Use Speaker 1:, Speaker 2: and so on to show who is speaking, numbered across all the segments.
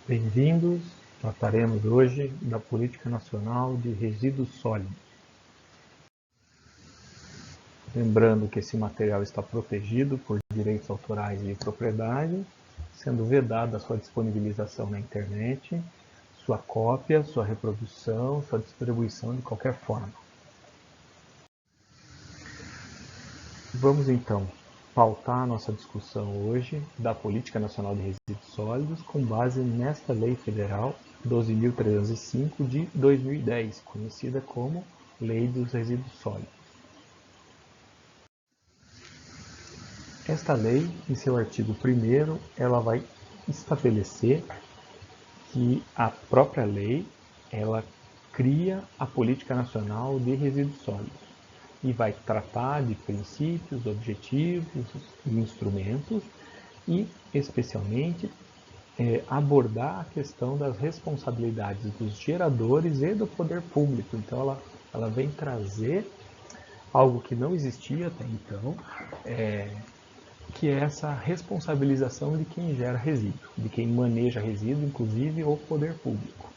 Speaker 1: Bem-vindos. Trataremos hoje da Política Nacional de Resíduos Sólidos. Lembrando que esse material está protegido por direitos autorais e de propriedade, sendo vedada a sua disponibilização na internet, sua cópia, sua reprodução, sua distribuição de qualquer forma. Vamos então pautar a nossa discussão hoje da Política Nacional de Resíduos Sólidos com base nesta Lei Federal 12.305 de 2010, conhecida como Lei dos Resíduos Sólidos. Esta lei, em seu artigo 1º, ela vai estabelecer que a própria lei, ela cria a Política Nacional de Resíduos Sólidos e vai tratar de princípios, objetivos e instrumentos e, especialmente, abordar a questão das responsabilidades dos geradores e do poder público. Então, ela vem trazer algo que não existia até então, que é essa responsabilização de quem gera resíduo, de quem maneja resíduo, inclusive o poder público.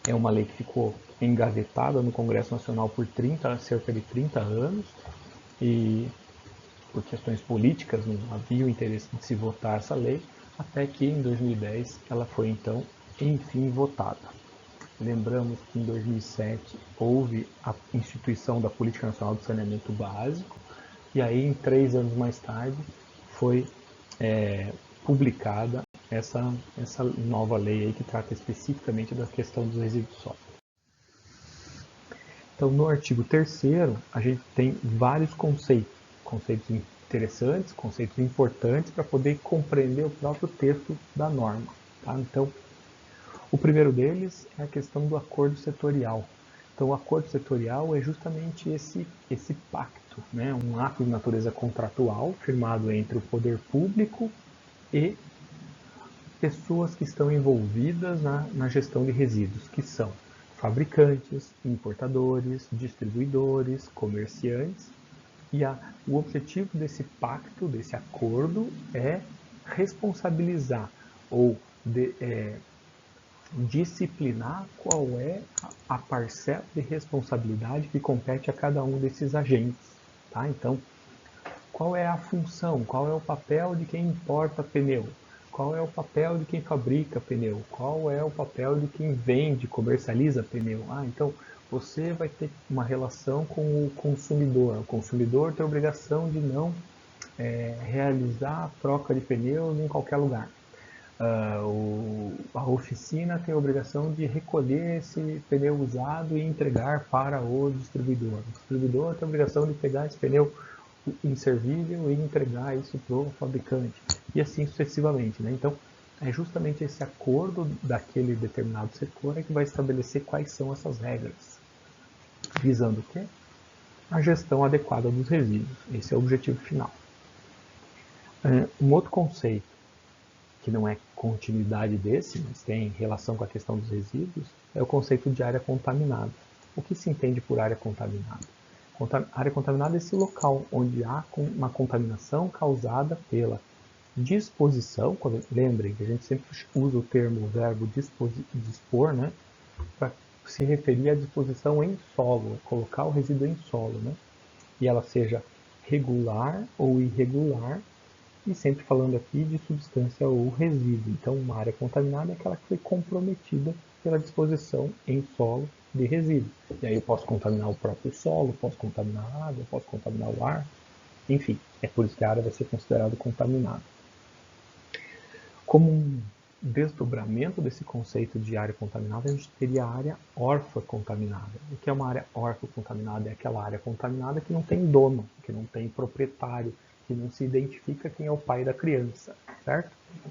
Speaker 1: É uma lei que ficou engavetada no Congresso Nacional por cerca de 30 anos e por questões políticas não havia o interesse de se votar essa lei, até que em 2010 ela foi então, enfim, votada. Lembramos que em 2007 houve a instituição da Política Nacional de Saneamento Básico, e aí em 3 anos mais tarde foi publicada essa nova lei aí que trata especificamente da questão dos resíduos sólidos. Então, no artigo 3º, a gente tem vários conceitos interessantes, conceitos importantes para poder compreender o próprio texto da norma. Tá? Então, o primeiro deles é a questão do acordo setorial. Então, o acordo setorial é justamente esse pacto, né? Um ato de natureza contratual firmado entre o poder público e pessoas que estão envolvidas na gestão de resíduos, que são fabricantes, importadores, distribuidores, comerciantes. E o objetivo desse pacto, desse acordo, é responsabilizar ou disciplinar qual é a parcela de responsabilidade que compete a cada um desses agentes. Tá? Então, qual é a função, qual é o papel de quem importa pneu? Qual é o papel de quem fabrica pneu? Qual é o papel de quem vende, comercializa pneu? Então, você vai ter uma relação com o consumidor. O consumidor tem a obrigação de não realizar a troca de pneus em qualquer lugar. A oficina tem a obrigação de recolher esse pneu usado e entregar para o distribuidor. O distribuidor tem a obrigação de pegar esse pneu inservível e entregar isso para o fabricante. E assim sucessivamente. Né? Então, é justamente esse acordo daquele determinado setor que vai estabelecer quais são essas regras. Visando o quê? A gestão adequada dos resíduos. Esse é o objetivo final. Um outro conceito, que não é continuidade desse, mas tem relação com a questão dos resíduos, é o conceito de área contaminada. O que se entende por área contaminada? Área contaminada é esse local onde há uma contaminação causada pela disposição, lembrem que a gente sempre usa o verbo dispor, né, para se referir à disposição em solo, colocar o resíduo em solo, né, e ela seja regular ou irregular, e sempre falando aqui de substância ou resíduo. Então, uma área contaminada é aquela que foi comprometida pela disposição em solo de resíduo. E aí eu posso contaminar o próprio solo, posso contaminar a água, posso contaminar o ar. Enfim, é por isso que a área vai ser considerada contaminada. Como um desdobramento desse conceito de área contaminada, a gente teria a área órfã contaminada. O que é uma área órfã contaminada? É aquela área contaminada que não tem dono, que não tem proprietário, que não se identifica quem é o pai da criança, certo?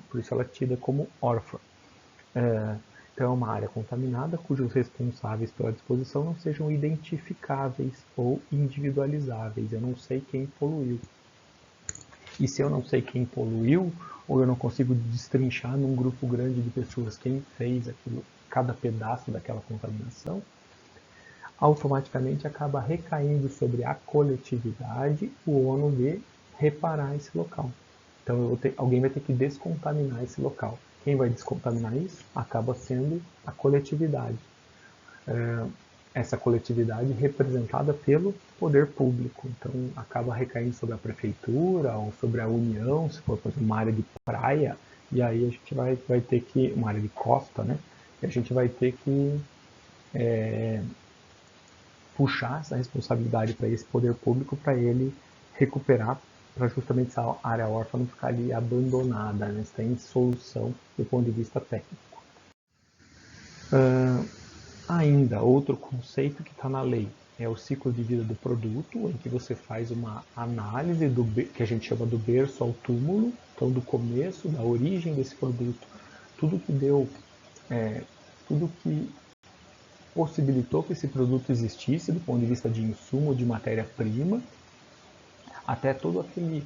Speaker 1: Por isso ela é tida como órfã. Então é uma área contaminada cujos responsáveis pela disposição não sejam identificáveis ou individualizáveis. Eu não sei quem poluiu. E se eu não sei quem poluiu, ou eu não consigo destrinchar num grupo grande de pessoas quem fez aquilo, cada pedaço daquela contaminação, automaticamente acaba recaindo sobre a coletividade o ônus de reparar esse local. Então alguém vai ter que descontaminar esse local. Quem vai descontaminar isso? Acaba sendo a coletividade. Essa coletividade representada pelo poder público. Então acaba recaindo sobre a prefeitura ou sobre a União, se for, por exemplo, uma área de praia, e aí a gente vai ter que, uma área de costa, né? E a gente vai ter que puxar essa responsabilidade para esse poder público, para ele recuperar, para justamente essa área órfã não ficar ali abandonada, né? Sem solução do ponto de vista técnico. Ainda, outro conceito que está na lei é o ciclo de vida do produto, em que você faz uma análise que a gente chama do berço ao túmulo, então do começo, da origem desse produto, tudo que deu, tudo que possibilitou que esse produto existisse do ponto de vista de insumo, de matéria-prima, até todo aquele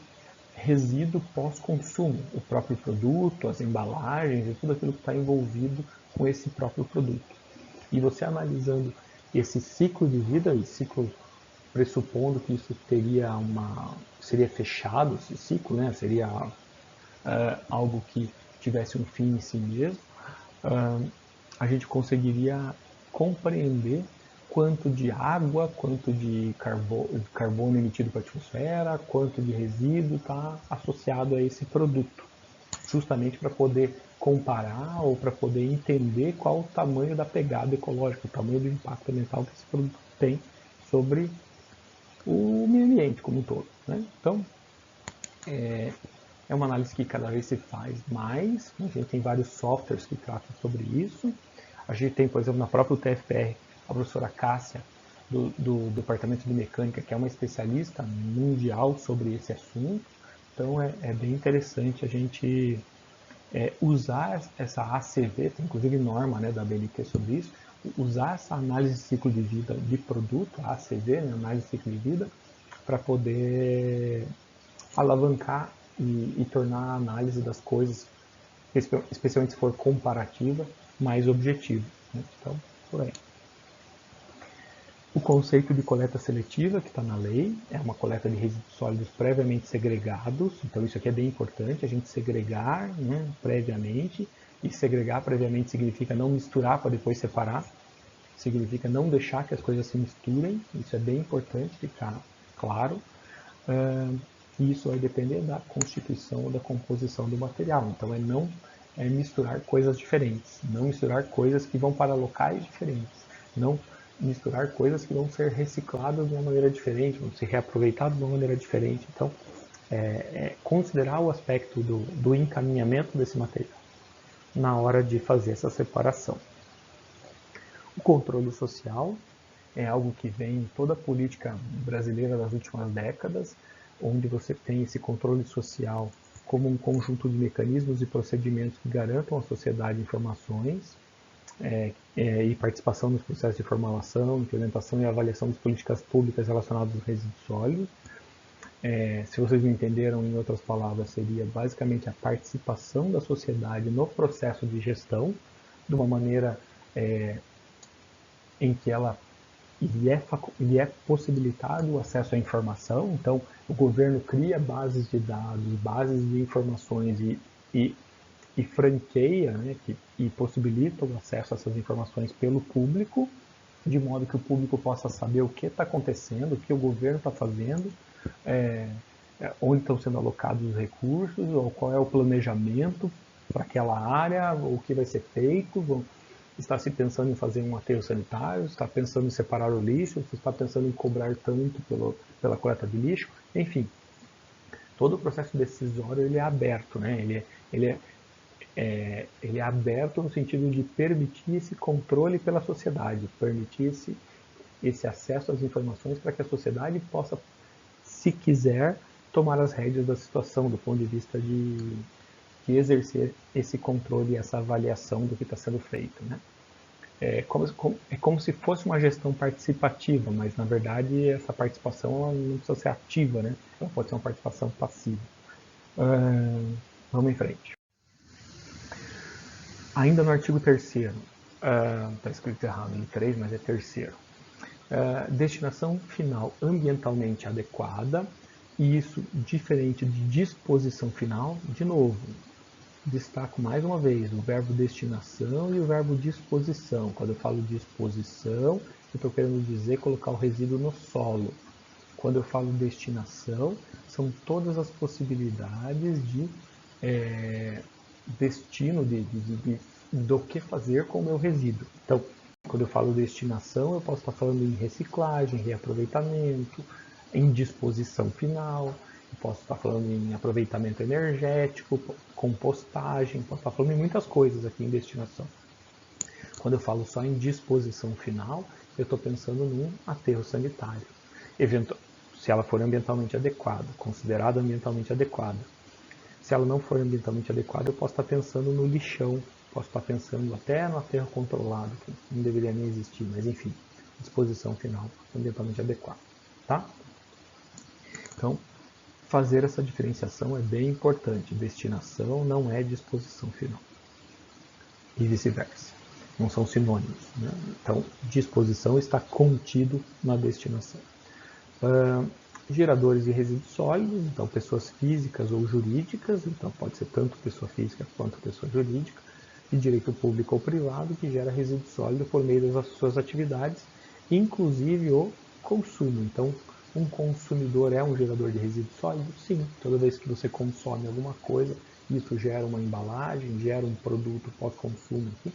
Speaker 1: resíduo pós-consumo, o próprio produto, as embalagens e tudo aquilo que está envolvido com esse próprio produto. E você analisando esse ciclo de vida, esse ciclo pressupondo que isso seria fechado, esse ciclo, né? Seria algo que tivesse um fim em si mesmo, a gente conseguiria compreender quanto de água, quanto de carbono emitido para a atmosfera, quanto de resíduo está associado a esse produto, justamente para poder comparar ou para poder entender qual o tamanho da pegada ecológica, o tamanho do impacto ambiental que esse produto tem sobre o meio ambiente como um todo, né? Então, é uma análise que cada vez se faz mais, a gente tem vários softwares que tratam sobre isso. A gente tem, por exemplo, na própria UTFPR, a professora Cássia, do Departamento de Mecânica, que é uma especialista mundial sobre esse assunto. Então é bem interessante a gente usar essa ACV, tem inclusive norma, né, da BNT sobre isso, usar essa análise de ciclo de vida de produto, a ACV, né, análise de ciclo de vida, para poder alavancar e tornar a análise das coisas, especialmente se for comparativa, mais objetiva, né? Então, por aí. O conceito de coleta seletiva, que está na lei, é uma coleta de resíduos sólidos previamente segregados. Então, isso aqui é bem importante, a gente segregar, né, previamente. E segregar previamente significa não misturar para depois separar. Significa não deixar que as coisas se misturem. Isso é bem importante ficar claro. E isso vai depender da constituição ou da composição do material. Então, não misturar coisas diferentes. Não misturar coisas que vão para locais diferentes. Não misturar coisas que vão ser recicladas de uma maneira diferente, vão ser reaproveitadas de uma maneira diferente. Então, considerar o aspecto do encaminhamento desse material na hora de fazer essa separação. O controle social é algo que vem em toda a política brasileira das últimas décadas, onde você tem esse controle social como um conjunto de mecanismos e procedimentos que garantam à sociedade informações, e participação nos processos de formulação, implementação e avaliação das políticas públicas relacionadas aos resíduos sólidos. Se vocês não entenderam, em outras palavras, seria basicamente a participação da sociedade no processo de gestão, de uma maneira em que lhe é possibilitado o acesso à informação. Então, o governo cria bases de dados, bases de informações e franqueia, né, e possibilita o acesso a essas informações pelo público, de modo que o público possa saber o que está acontecendo, o que o governo está fazendo, onde estão sendo alocados os recursos, ou qual é o planejamento para aquela área, o que vai ser feito, está se pensando em fazer um aterro sanitário, está pensando em separar o lixo, está pensando em cobrar tanto pela coleta de lixo, enfim. Todo o processo decisório ele é aberto, né? Ele é aberto no sentido de permitir esse controle pela sociedade, permitir esse acesso às informações para que a sociedade possa, se quiser, tomar as rédeas da situação do ponto de vista de exercer esse controle e essa avaliação do que está sendo feito, né? É como se fosse uma gestão participativa, mas na verdade essa participação ela não precisa ser ativa, né? Ela pode ser uma participação passiva. Vamos em frente. Ainda no artigo 3º, está escrito errado no 3, mas é 3º. Destinação final ambientalmente adequada E isso, diferente de disposição final, de novo, destaco mais uma vez o verbo destinação e o verbo disposição. Quando eu falo disposição, eu estou querendo dizer colocar o resíduo no solo. Quando eu falo destinação, são todas as possibilidades de destino, do que fazer com o meu resíduo. Então, quando eu falo destinação, eu posso estar falando em reciclagem, reaproveitamento, em disposição final, eu posso estar falando em aproveitamento energético, compostagem, posso estar falando em muitas coisas aqui em destinação. Quando eu falo só em disposição final, eu estou pensando num aterro sanitário. Se ela for ambientalmente adequada, considerada ambientalmente adequada. Se ela não for ambientalmente adequada, eu posso estar pensando no lixão, posso estar pensando até no aterro controlado, que não deveria nem existir, mas enfim, disposição final ambientalmente adequada. Tá? Então, fazer essa diferenciação é bem importante. Destinação não é disposição final. E vice-versa. Não são sinônimos. Né? Então, disposição está contido na destinação. Geradores de resíduos sólidos, então pessoas físicas ou jurídicas, então pode ser tanto pessoa física quanto pessoa jurídica, de direito público ou privado, que gera resíduo sólido por meio das suas atividades, inclusive o consumo. Então, um consumidor é um gerador de resíduo sólido? Sim, toda vez que você consome alguma coisa, isso gera uma embalagem, gera um produto pós-consumo aqui,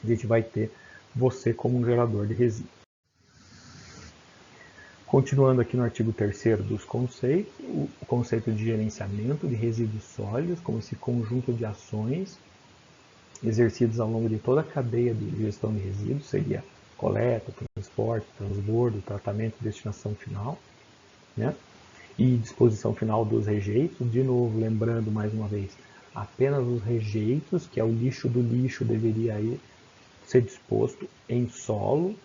Speaker 1: a gente vai ter você como um gerador de resíduo. Continuando aqui no artigo 3º dos conceitos, o conceito de gerenciamento de resíduos sólidos, como esse conjunto de ações exercidas ao longo de toda a cadeia de gestão de resíduos, seria coleta, transporte, transbordo, tratamento e destinação final, né? E disposição final dos rejeitos, de novo, lembrando mais uma vez, apenas os rejeitos, que é o lixo do lixo, deveria ser disposto em solo,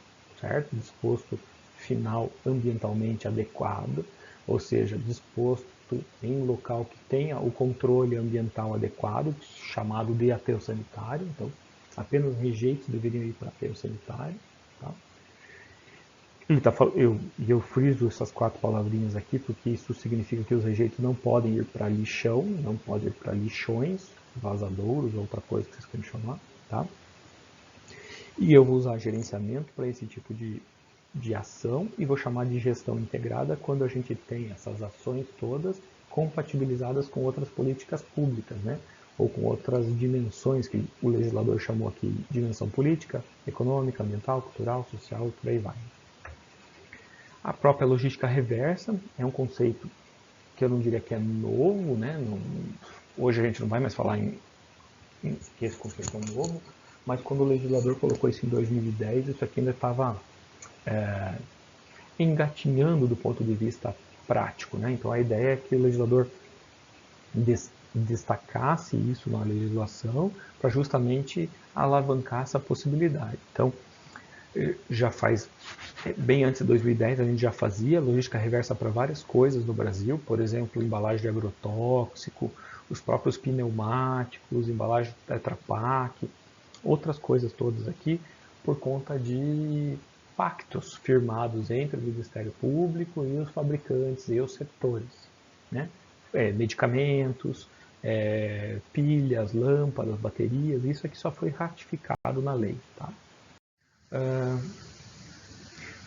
Speaker 1: certo? Disposto final ambientalmente adequado, ou seja, disposto em local que tenha o controle ambiental adequado, chamado de aterro sanitário. Então, apenas rejeitos deveriam ir para aterro sanitário. Tá? Eu friso essas 4 palavrinhas aqui, porque isso significa que os rejeitos não podem ir para lixão, não podem ir para lixões, vazadouros, outra coisa que vocês querem chamar. Tá? E eu vou usar gerenciamento para esse tipo de ação e vou chamar de gestão integrada quando a gente tem essas ações todas compatibilizadas com outras políticas públicas, né? Ou com outras dimensões que o legislador chamou aqui de dimensão política, econômica, ambiental, cultural, social e por aí vai. A própria logística reversa é um conceito que eu não diria que é novo, né? Hoje a gente não vai mais falar que esse conceito é novo, mas quando o legislador colocou isso em 2010, isso aqui ainda estava engatinhando do ponto de vista prático. Né? Então a ideia é que o legislador destacasse isso na legislação para justamente alavancar essa possibilidade. Então, já faz, bem antes de 2010, a gente já fazia logística reversa para várias coisas no Brasil, por exemplo, embalagem de agrotóxico, os próprios pneumáticos, embalagem de Tetra Pak, outras coisas todas aqui, por conta de pactos firmados entre o Ministério Público e os fabricantes e os setores. Né? Medicamentos, pilhas, lâmpadas, baterias, isso aqui só foi ratificado na lei. Tá?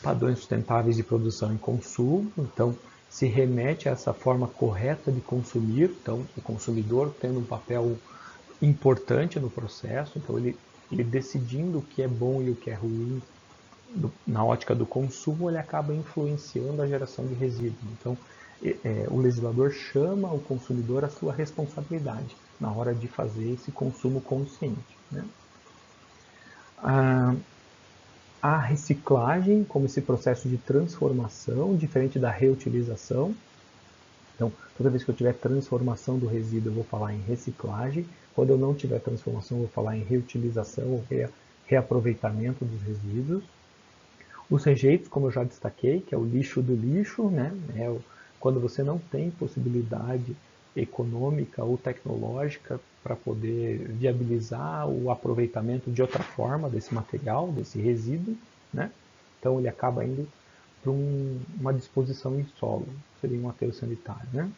Speaker 1: Padrões sustentáveis de produção e consumo, então se remete a essa forma correta de consumir, então o consumidor tendo um papel importante no processo, então ele decidindo o que é bom e o que é ruim, na ótica do consumo, ele acaba influenciando a geração de resíduos. Então, o legislador chama o consumidor à sua responsabilidade na hora de fazer esse consumo consciente. Né? A reciclagem, como esse processo de transformação, diferente da reutilização. Então, toda vez que eu tiver transformação do resíduo, eu vou falar em reciclagem. Quando eu não tiver transformação, eu vou falar em reutilização ou reaproveitamento dos resíduos. Os rejeitos, como eu já destaquei, que é o lixo do lixo, né? Quando você não tem possibilidade econômica ou tecnológica para poder viabilizar o aproveitamento de outra forma desse material, desse resíduo, né? Então ele acaba indo uma disposição em solo, seria um aterro sanitário, né?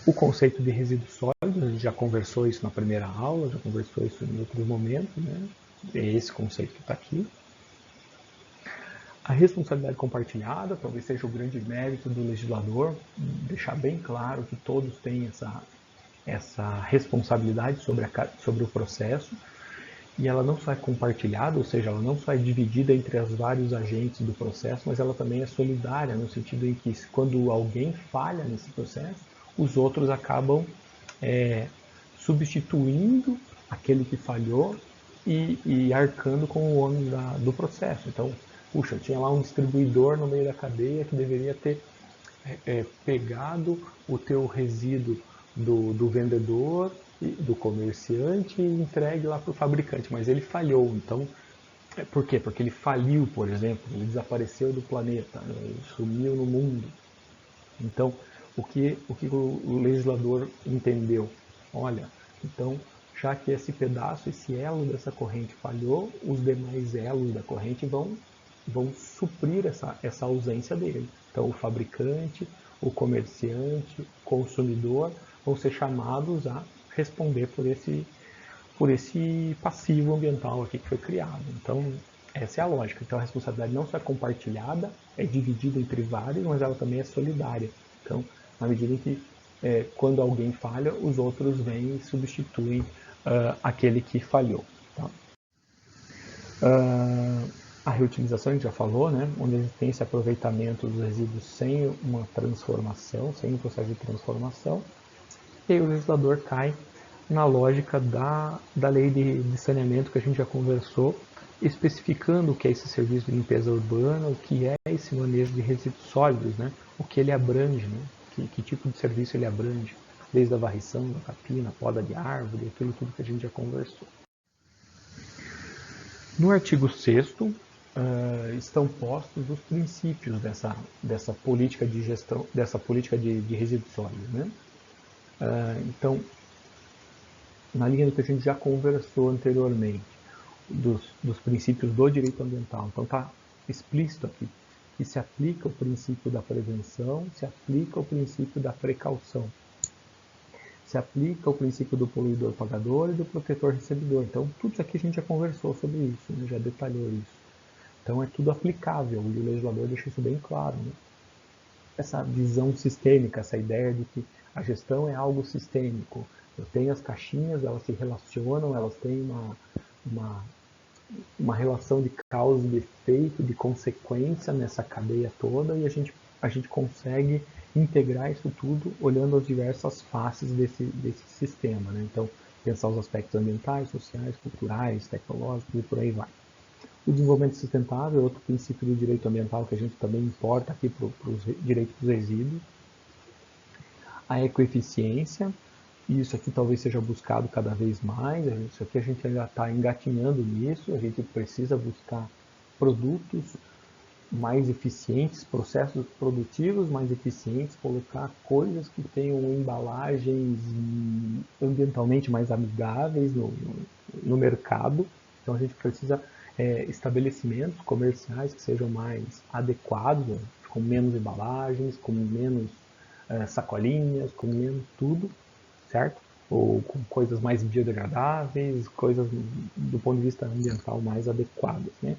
Speaker 1: O conceito de resíduos sólidos, a gente já conversou isso na primeira aula, já conversou isso em outros momentos, né? É esse conceito que está aqui. A responsabilidade compartilhada talvez seja o grande mérito do legislador, deixar bem claro que todos têm essa responsabilidade sobre o processo, e ela não só é compartilhada, ou seja, ela não só é dividida entre os vários agentes do processo, mas ela também é solidária, no sentido em que quando alguém falha nesse processo, os outros acabam substituindo aquele que falhou e arcando com o ônus do processo. Então, puxa, tinha lá um distribuidor no meio da cadeia que deveria ter pegado o teu resíduo do vendedor, do comerciante e entregue lá para o fabricante, mas ele falhou. Então, por quê? Porque ele faliu, por exemplo, ele desapareceu do planeta, ele sumiu no mundo. Então, o que o legislador entendeu? Olha, então, já que esse pedaço, esse elo dessa corrente falhou, os demais elos da corrente vão suprir essa ausência dele. Então, o fabricante, o comerciante, o consumidor vão ser chamados a responder por esse passivo ambiental aqui que foi criado. Então, essa é a lógica. Então, a responsabilidade não só é compartilhada, é dividida entre vários, mas ela também é solidária. Então, na medida em que quando alguém falha, os outros vêm e substituem aquele que falhou. Tá? A reutilização, a gente já falou, né? Onde a gente tem esse aproveitamento dos resíduos sem uma transformação, sem um processo de transformação. E aí o legislador cai na lógica da lei de saneamento que a gente já conversou, especificando o que é esse serviço de limpeza urbana, o que é esse manejo de resíduos sólidos, né? O que ele abrange, né? Que tipo de serviço ele abrange, desde a varrição, da capina, poda de árvore, aquilo tudo que a gente já conversou. No artigo 6º, estão postos os princípios dessa política de gestão, dessa política de resíduos sólidos, né? Então, na linha do que a gente já conversou anteriormente, dos princípios do direito ambiental. Então está explícito aqui que se aplica o princípio da prevenção, se aplica o princípio da precaução, se aplica o princípio do poluidor pagador e do protetor recebedor. Então tudo isso aqui a gente já conversou sobre isso, né? Já detalhou isso. Então é tudo aplicável e o legislador deixa isso bem claro, né? Essa visão sistêmica, essa ideia de que a gestão é algo sistêmico. Eu tenho as caixinhas, elas se relacionam, elas têm uma relação de causa e efeito, de consequência nessa cadeia toda, e a gente consegue integrar isso tudo olhando as diversas faces desse sistema, né? Então, pensar os aspectos ambientais, sociais, culturais, tecnológicos e por aí vai. O desenvolvimento sustentável é outro princípio do direito ambiental que a gente também importa aqui para os direitos dos resíduos. A ecoeficiência, e isso aqui talvez seja buscado cada vez mais, isso aqui a gente ainda está engatinhando nisso, a gente precisa buscar produtos mais eficientes, processos produtivos mais eficientes, colocar coisas que tenham embalagens ambientalmente mais amigáveis no mercado. Então a gente precisa estabelecimentos comerciais que sejam mais adequados, com menos embalagens, com menos sacolinhas, com menos tudo, certo? Ou com coisas mais biodegradáveis, coisas do ponto de vista ambiental mais adequadas, né?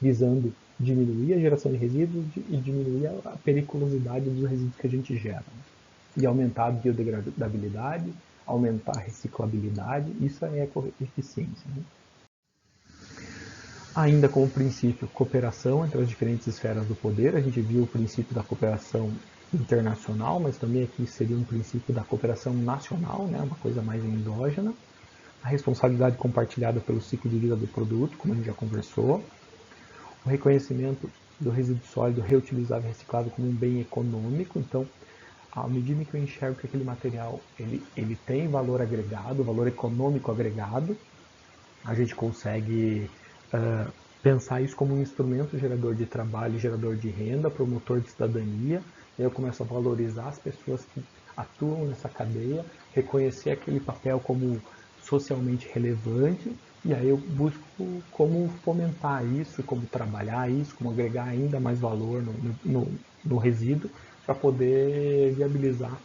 Speaker 1: Visando diminuir a geração de resíduos e diminuir a periculosidade dos resíduos que a gente gera. Né? E aumentar a biodegradabilidade, aumentar a reciclabilidade, isso é ecoeficiência. Né? Ainda como princípio, cooperação entre as diferentes esferas do poder. A gente viu o princípio da cooperação internacional, mas também aqui seria um princípio da cooperação nacional, né? Uma coisa mais endógena. A responsabilidade compartilhada pelo ciclo de vida do produto, como a gente já conversou. O reconhecimento do resíduo sólido reutilizável e reciclável como um bem econômico. Então, à medida que eu enxergo que aquele material ele tem valor agregado, valor econômico agregado, a gente consegue pensar isso como um instrumento gerador de trabalho, gerador de renda, promotor de cidadania. E aí eu começo a valorizar as pessoas que atuam nessa cadeia, reconhecer aquele papel como socialmente relevante E aí eu busco como fomentar isso, como trabalhar isso, como agregar ainda mais valor no resíduo para poder viabilizar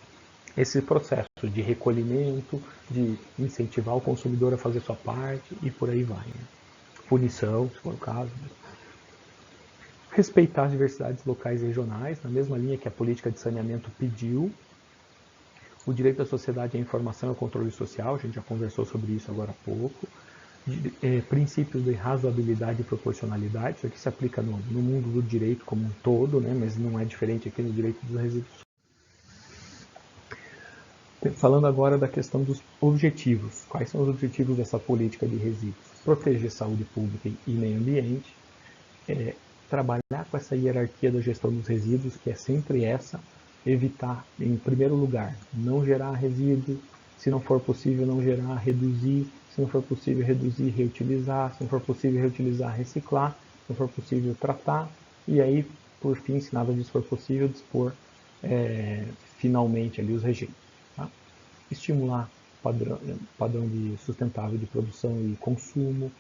Speaker 1: esse processo de recolhimento, de incentivar o consumidor a fazer sua parte e por aí vai. Né? Punição, se for o caso. Né? Respeitar as diversidades locais e regionais, na mesma linha que a política de saneamento pediu. O direito da sociedade à informação e ao controle social, a gente já conversou sobre isso agora há pouco. Princípios de razoabilidade e proporcionalidade, isso aqui se aplica no mundo do direito como um todo, né, mas não é diferente aqui no direito dos resíduos. Falando agora da questão dos objetivos. Quais são os objetivos dessa política de resíduos? Proteger saúde pública e meio ambiente, trabalhar com essa hierarquia da gestão dos resíduos, que é sempre essa, evitar, em primeiro lugar, não gerar resíduo, se não for possível não gerar, reduzir, se não for possível reduzir, reutilizar, se não for possível reutilizar, reciclar, se não for possível tratar, e aí, por fim, se nada disso for possível, dispor finalmente ali os rejeitos. Tá? Estimular padrão de sustentável de produção e consumo,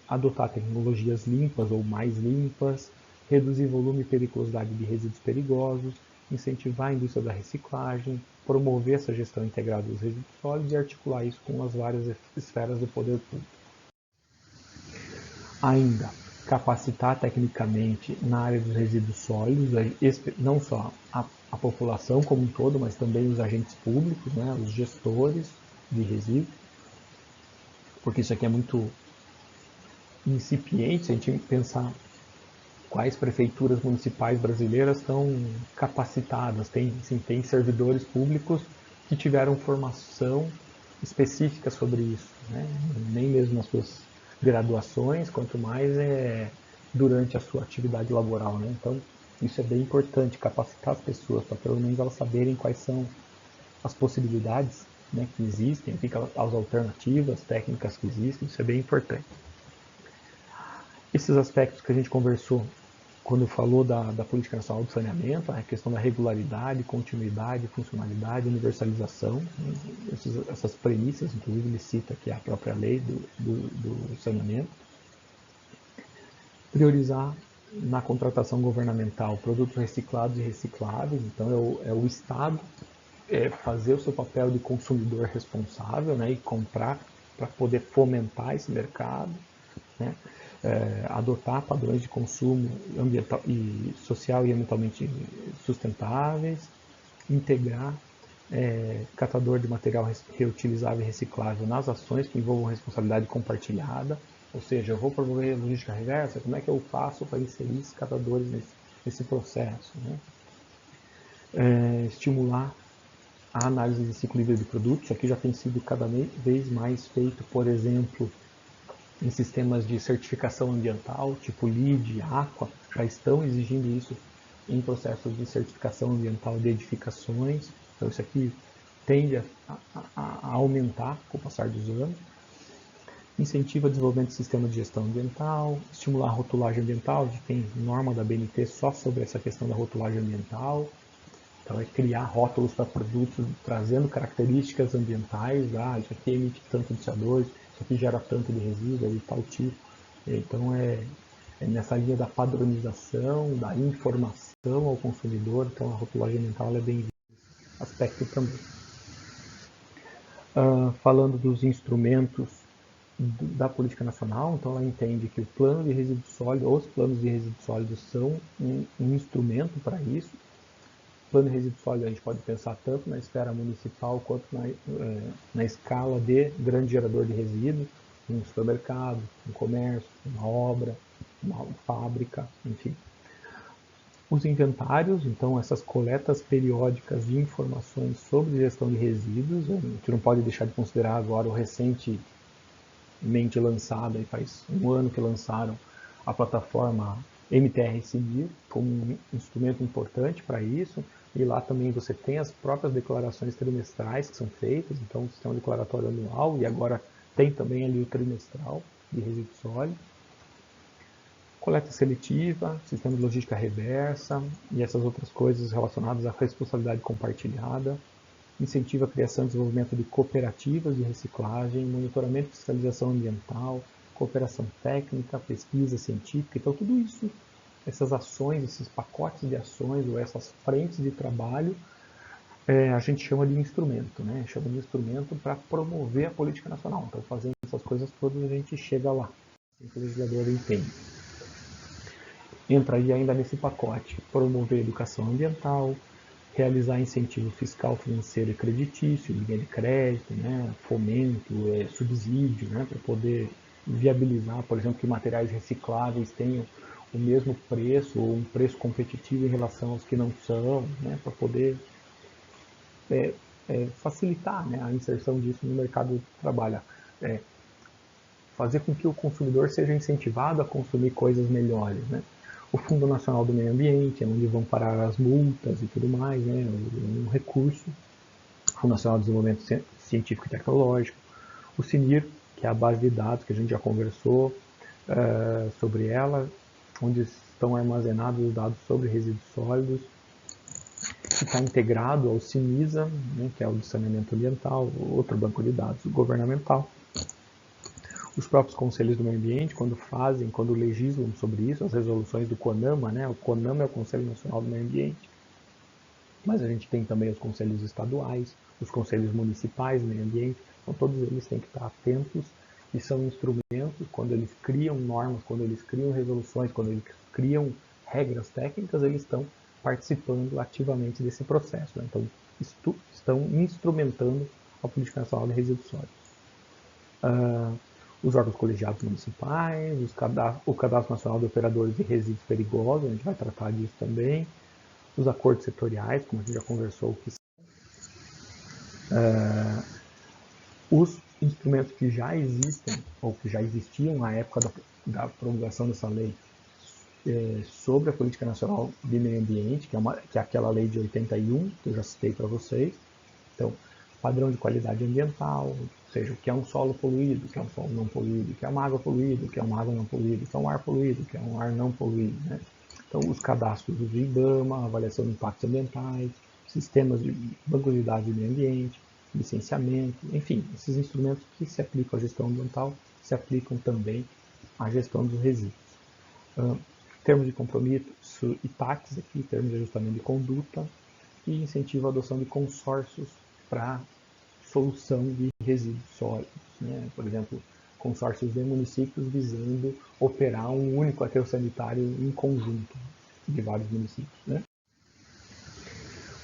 Speaker 1: adotar tecnologias limpas ou mais limpas, reduzir volume e periculosidade de resíduos perigosos, incentivar a indústria da reciclagem, promover essa gestão integrada dos resíduos sólidos e articular isso com as várias esferas do poder público. Ainda, capacitar tecnicamente na área dos resíduos sólidos, não só a população como um todo, mas também os agentes públicos, né, os gestores de resíduos, porque isso aqui é muito incipiente, se a gente pensar quais prefeituras municipais brasileiras estão capacitadas, tem servidores públicos que tiveram formação específica sobre isso, né? Nem mesmo nas suas graduações, quanto mais durante a sua atividade laboral. Né? Então, isso é bem importante, capacitar as pessoas para pelo menos elas saberem quais são as possibilidades, né, que existem, as alternativas técnicas que existem, isso é bem importante. Esses aspectos que a gente conversou quando falou da Política Nacional do Saneamento, a questão da regularidade, continuidade, funcionalidade, universalização, né? Essas premissas, inclusive ele cita aqui a própria lei do saneamento. Priorizar na contratação governamental produtos reciclados e recicláveis, então é o Estado fazer o seu papel de consumidor responsável, né, e comprar para poder fomentar esse mercado, né, adotar padrões de consumo ambiental e social e ambientalmente sustentáveis, integrar catador de material reutilizável e reciclável nas ações que envolvam responsabilidade compartilhada, ou seja, eu vou promover logística reversa, como é que eu faço para inserir esses catadores nesse processo, né? Estimular a análise de ciclo livre de produtos, aqui já tem sido cada vez mais feito, por exemplo, em sistemas de certificação ambiental, tipo LEED, Aqua, já estão exigindo isso em processos de certificação ambiental de edificações. Então isso aqui tende a aumentar com o passar dos anos. Incentiva o desenvolvimento de sistema de gestão ambiental, estimular a rotulagem ambiental, tem norma da BNT só sobre essa questão da rotulagem ambiental. Então é criar rótulos para produtos trazendo características ambientais, isso aqui emite tanto de CO2, isso aqui gera tanto de resíduo, de tal tipo. Então é nessa linha da padronização, da informação ao consumidor, então a rotulagem ambiental é bem-vinda nesse aspecto também. Falando dos instrumentos da política nacional, então ela entende que o plano de resíduos sólidos, ou os planos de resíduos sólidos são um instrumento para isso. Plano de resíduos sólidos a gente pode pensar tanto na esfera municipal quanto na escala de grande gerador de resíduos, um supermercado, um comércio, uma obra, uma fábrica, enfim. Os inventários, então essas coletas periódicas de informações sobre gestão de resíduos, a gente não pode deixar de considerar agora o recentemente lançado, faz um ano que lançaram a plataforma MTR-Civil como um instrumento importante para isso, e lá também você tem as próprias declarações trimestrais que são feitas, então o sistema declaratório anual, e agora tem também ali o trimestral de resíduos sólidos. Coleta seletiva, sistema de logística reversa e essas outras coisas relacionadas à responsabilidade compartilhada. incentiva a criação e desenvolvimento de cooperativas de reciclagem, monitoramento e fiscalização ambiental, cooperação técnica, pesquisa científica. Então, tudo isso, essas ações, esses pacotes de ações ou essas frentes de trabalho, a gente chama de instrumento, né? Chama de instrumento para promover a política nacional. Então, fazendo essas coisas todas, a gente chega lá. O legislador entende. Entra aí ainda nesse pacote: promover a educação ambiental, realizar incentivo fiscal, financeiro e creditício, linha de crédito, né? Fomento, subsídio, né? Para poder viabilizar, por exemplo, que materiais recicláveis tenham o mesmo preço ou um preço competitivo em relação aos que não são, né? Para poder facilitar, né, a inserção disso no mercado de trabalho, fazer com que o consumidor seja incentivado a consumir coisas melhores, né? O Fundo Nacional do Meio Ambiente, onde vão parar as multas e tudo mais, né? Um recurso. O Fundo Nacional de Desenvolvimento Científico e Tecnológico. O CNIR, que é a base de dados que a gente já conversou sobre ela, onde estão armazenados os dados sobre resíduos sólidos, que está integrado ao CINISA, né, que é o de saneamento ambiental, outro banco de dados governamental. Os próprios conselhos do meio ambiente, quando legislam sobre isso, as resoluções do CONAMA, né, o CONAMA é o Conselho Nacional do Meio Ambiente, mas a gente tem também os conselhos estaduais, os conselhos municipais do meio ambiente, então todos eles têm que estar atentos e são instrumentos, quando eles criam normas, quando eles criam resoluções, quando eles criam regras técnicas, eles estão participando ativamente desse processo, né? Então, estão instrumentando a política nacional de resíduos sólidos. Os órgãos colegiados municipais, o Cadastro Nacional de Operadores de Resíduos Perigosos, a gente vai tratar disso também, os acordos setoriais, como a gente já conversou, que os instrumentos que já existem, ou que já existiam na época da promulgação dessa lei, sobre a Política Nacional de Meio Ambiente, que é aquela lei de 81, que eu já citei para vocês. Então, padrão de qualidade ambiental, ou seja, o que é um solo poluído, o que é um solo não poluído, o que é uma água poluída, o que é uma água não poluída, o que é um ar poluído, o que é um ar não poluído, né? Então, os cadastros do IBAMA, avaliação de impactos ambientais, sistemas de bancos de dados de meio ambiente, licenciamento, enfim, esses instrumentos que se aplicam à gestão ambiental se aplicam também à gestão dos resíduos. Termos de compromisso e taxas aqui, termos de ajustamento de conduta e incentivo à adoção de consórcios para solução de resíduos sólidos, né? Por exemplo, consórcios de municípios visando operar um único aterro sanitário em conjunto de vários municípios, né?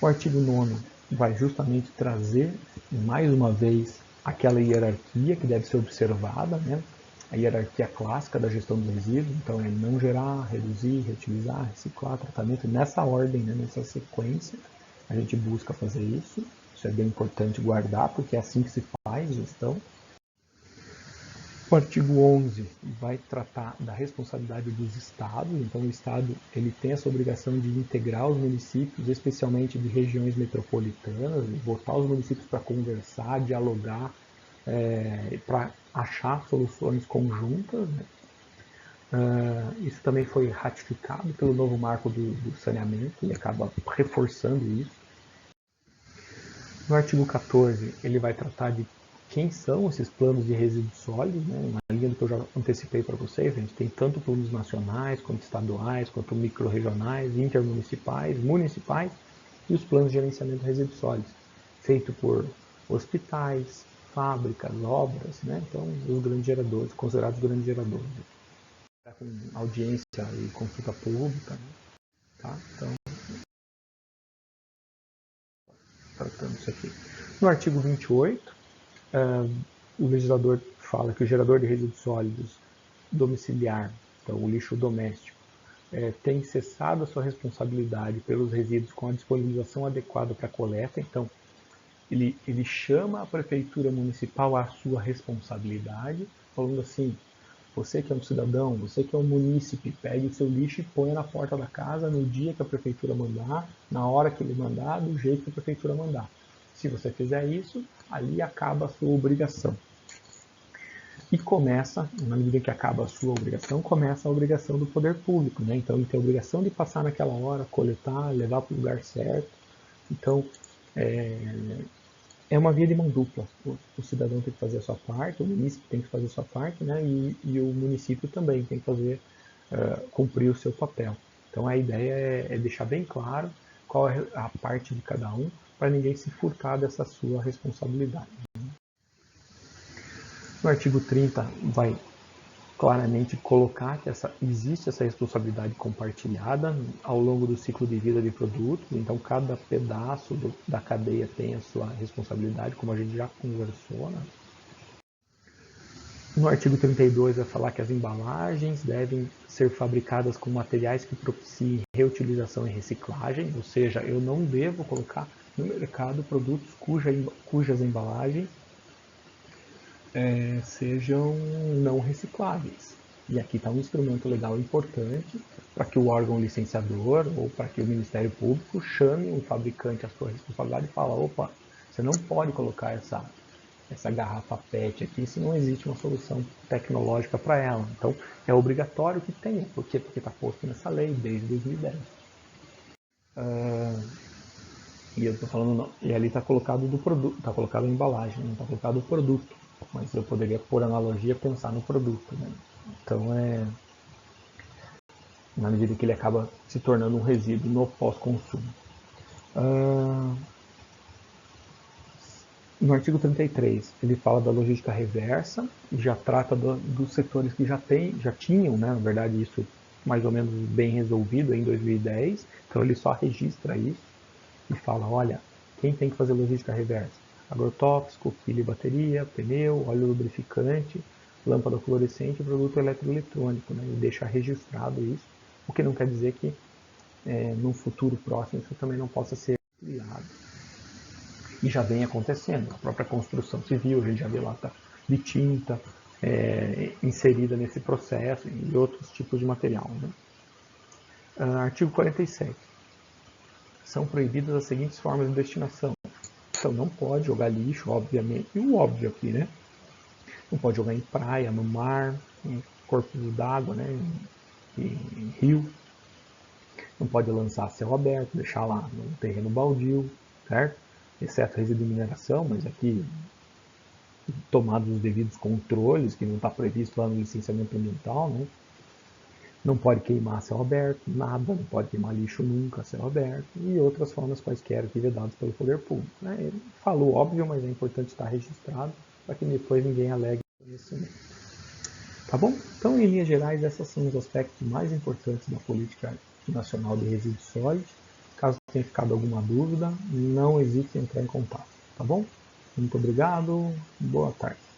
Speaker 1: O artigo 9º vai justamente trazer, mais uma vez, aquela hierarquia que deve ser observada, né? A hierarquia clássica da gestão dos resíduos, então é não gerar, reduzir, reutilizar, reciclar, tratamento, nessa ordem, né? Nessa sequência, a gente busca fazer isso. Isso é bem importante guardar, porque é assim que se faz gestão. O artigo 11 vai tratar da responsabilidade dos estados. Então, o estado ele tem essa obrigação de integrar os municípios, especialmente de regiões metropolitanas, botar os municípios para conversar, dialogar, para achar soluções conjuntas, né? Isso também foi ratificado pelo novo marco do saneamento, ele acaba reforçando isso. No artigo 14, ele vai tratar de quem são esses planos de resíduos sólidos, né? Na linha do que eu já antecipei para vocês, a gente tem tanto planos nacionais, quanto estaduais, quanto micro-regionais, intermunicipais, municipais, e os planos de gerenciamento de resíduos sólidos, feito por hospitais, fábricas, obras, né? Então, os grandes geradores, considerados grandes geradores. Com audiência e consulta pública, né? Tá? Então, tratando isso aqui. No artigo 28, o legislador fala que o gerador de resíduos sólidos domiciliar, então o lixo doméstico, tem cessado a sua responsabilidade pelos resíduos com a disponibilização adequada para a coleta. Então, ele chama a prefeitura municipal à sua responsabilidade, falando assim: você que é um cidadão, você que é um munícipe, pegue o seu lixo e ponha na porta da casa no dia que a prefeitura mandar, na hora que ele mandar, do jeito que a prefeitura mandar. Se você fizer isso, ali acaba a sua obrigação. E começa, na medida que acaba a sua obrigação, começa a obrigação do poder público, né? Então ele tem a obrigação de passar naquela hora, coletar, levar para o lugar certo. Então, é uma via de mão dupla. O cidadão tem que fazer a sua parte, o município tem que fazer a sua parte, né? E o município também tem que fazer, cumprir o seu papel. Então a ideia é deixar bem claro qual é a parte de cada um, para ninguém se furtar dessa sua responsabilidade. No artigo 30 vai claramente colocar que existe essa responsabilidade compartilhada ao longo do ciclo de vida de produtos, então cada pedaço da cadeia tem a sua responsabilidade, como a gente já conversou, né? No artigo 32 vai falar que as embalagens devem ser fabricadas com materiais que propiciem reutilização e reciclagem, ou seja, eu não devo colocar no mercado produtos cujas embalagens sejam não recicláveis. E aqui está um instrumento legal importante para que o órgão licenciador ou para que o Ministério Público chame um fabricante à sua responsabilidade e fala, opa, você não pode colocar essa garrafa PET aqui se não existe uma solução tecnológica para ela. Então, é obrigatório que tenha. Por quê? Porque está posto nessa lei desde 2010. E eu estou falando, não, e ali está colocado do produto, está colocado a embalagem, não está colocado o produto. Mas eu poderia, por analogia, pensar no produto. Né? Então, na medida que ele acaba se tornando um resíduo no pós-consumo. No artigo 33, ele fala da logística reversa e já trata dos setores que já tinham, né, na verdade, isso mais ou menos bem resolvido em 2010. Então ele só registra isso e fala, olha, quem tem que fazer logística reversa? Agrotóxico, pilha e bateria, pneu, óleo lubrificante, lâmpada fluorescente e produto eletroeletrônico, né, e deixa registrado isso, o que não quer dizer que no futuro próximo isso também não possa ser ampliado. E já vem acontecendo. A própria construção civil, a gente já vê lá de tinta inserida nesse processo e outros tipos de material. Né? Artigo 47. São proibidas as seguintes formas de destinação. Então não pode jogar lixo, obviamente, e o óbvio aqui, né? Não pode jogar em praia, no mar, em corpo d'água, né? em rio. Não pode lançar a céu aberto, deixar lá no terreno baldio, certo? Exceto resíduo de mineração, mas aqui tomados os devidos controles, que não está previsto lá no licenciamento ambiental, né? Não pode queimar a céu aberto, nada, não pode queimar lixo nunca a céu aberto, e outras formas quaisquer que vedadas pelo poder público. Né? Ele falou óbvio, mas é importante estar registrado para que depois ninguém alegue conhecimento. Tá bom? Então, em linhas gerais, esses são os aspectos mais importantes da política nacional de resíduos sólidos. Caso tenha ficado alguma dúvida, não hesite em entrar em contato. Tá bom? Muito obrigado, boa tarde.